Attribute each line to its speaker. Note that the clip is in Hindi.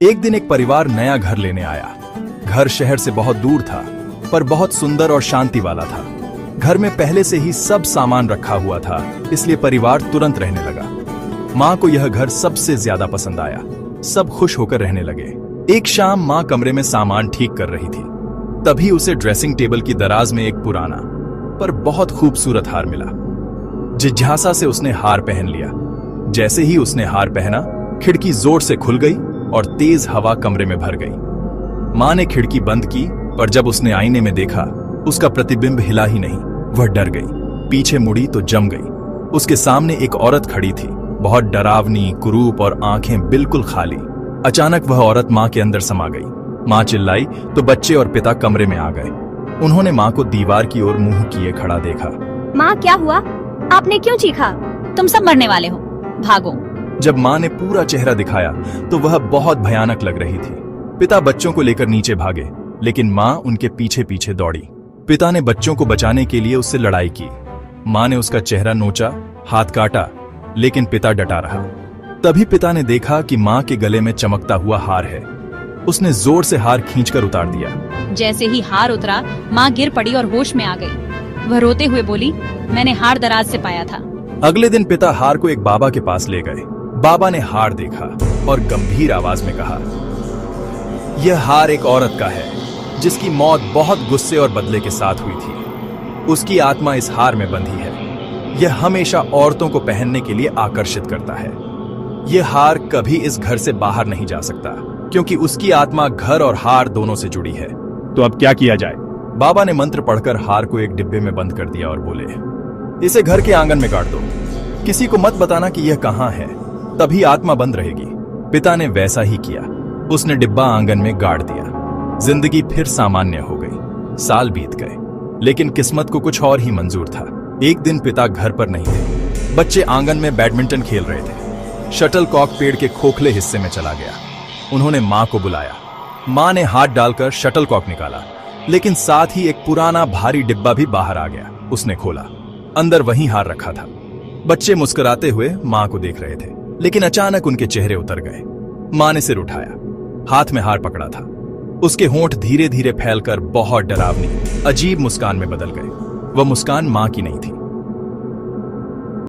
Speaker 1: एक दिन एक परिवार नया घर लेने आया। घर शहर से बहुत दूर था, पर बहुत सुंदर और शांति वाला था। घर में पहले से ही सब सामान रखा हुआ था, इसलिए परिवार तुरंत रहने लगा। माँ को यह घर सबसे ज्यादा पसंद आया। सब खुश होकर रहने लगे। एक शाम माँ कमरे में सामान ठीक कर रही थी, तभी उसे ड्रेसिंग टेबल की दराज में एक पुराना पर बहुत खूबसूरत हार मिला। जिज्ञासा से उसने हार पहन लिया। जैसे ही उसने हार पहना, खिड़की जोर से खुल गई और तेज हवा कमरे में भर गई। माँ ने खिड़की बंद की, पर जब उसने आईने में देखा, उसका प्रतिबिंब हिला ही नहीं। वह डर गई, पीछे मुड़ी तो जम गई। उसके सामने एक औरत खड़ी थी, बहुत डरावनी, कुरूप और आंखें बिल्कुल खाली। अचानक वह औरत माँ के अंदर समा गई। माँ चिल्लाई तो बच्चे और पिता कमरे में आ गए। उन्होंने माँ को दीवार की ओर मुंह किए खड़ा देखा।
Speaker 2: माँ, क्या हुआ? आपने क्यों चीखा?
Speaker 3: तुम सब मरने वाले हो, भागो।
Speaker 1: जब माँ ने पूरा चेहरा दिखाया तो वह बहुत भयानक लग रही थी। पिता बच्चों को लेकर नीचे भागे, लेकिन माँ उनके पीछे पीछे दौड़ी। पिता ने बच्चों को बचाने के लिए उससे लड़ाई की। माँ ने उसका चेहरा नोचा, हाथ काटा, लेकिन पिता डटा रहा। तभी पिता ने देखा कि माँ के गले में चमकता हुआ हार है। उसने जोर से हार खींचकर उतार दिया।
Speaker 3: जैसे ही हार उतरा, माँ गिर पड़ी और होश में आ गई। वह रोते हुए बोली, मैंने हार दराज से पाया था।
Speaker 1: अगले दिन पिता हार को एक बाबा के पास ले गए। बाबा ने हार देखा और गंभीर आवाज में कहा, यह हार एक औरत का है, जिसकी मौत बहुत गुस्से और बदले के साथ हुई थी। उसकी आत्मा इस हार में बंधी है। यह हमेशा औरतों को पहनने के लिए आकर्षित करता है। यह हार कभी इस घर से बाहर नहीं जा सकता, क्योंकि उसकी आत्मा घर और हार दोनों से जुड़ी है। तो अब क्या किया जाए? बाबा ने मंत्र पढ़कर हार को एक डिब्बे में बंद कर दिया और बोले, इसे घर के आंगन में गाड़ दो। किसी को मत बताना कि यह कहां है, तभी आत्मा बंद रहेगी। पिता ने वैसा ही किया। उसने डिब्बा आंगन में गाड़ दिया। जिंदगी फिर सामान्य हो गई। साल बीत गए, लेकिन किस्मत को कुछ और ही मंजूर था। एक दिन पिता घर पर नहीं थे। बच्चे आंगन में बैडमिंटन खेल रहे थे। शटल कॉक पेड़ के खोखले हिस्से में चला गया। उन्होंने माँ को बुलाया। माँ ने हाथ डालकर शटल कॉक निकाला, लेकिन साथ ही एक पुराना भारी डिब्बा भी बाहर आ गया। उसने खोला, अंदर वही हार रखा था। बच्चे मुस्कुराते हुए माँ को देख रहे थे, लेकिन अचानक उनके चेहरे उतर गए। माँ ने सिर उठाया, हाथ में हार पकड़ा था। उसके होंठ धीरे धीरे फैलकर बहुत डरावनी, अजीब मुस्कान में बदल गए। वह मुस्कान माँ की नहीं थी,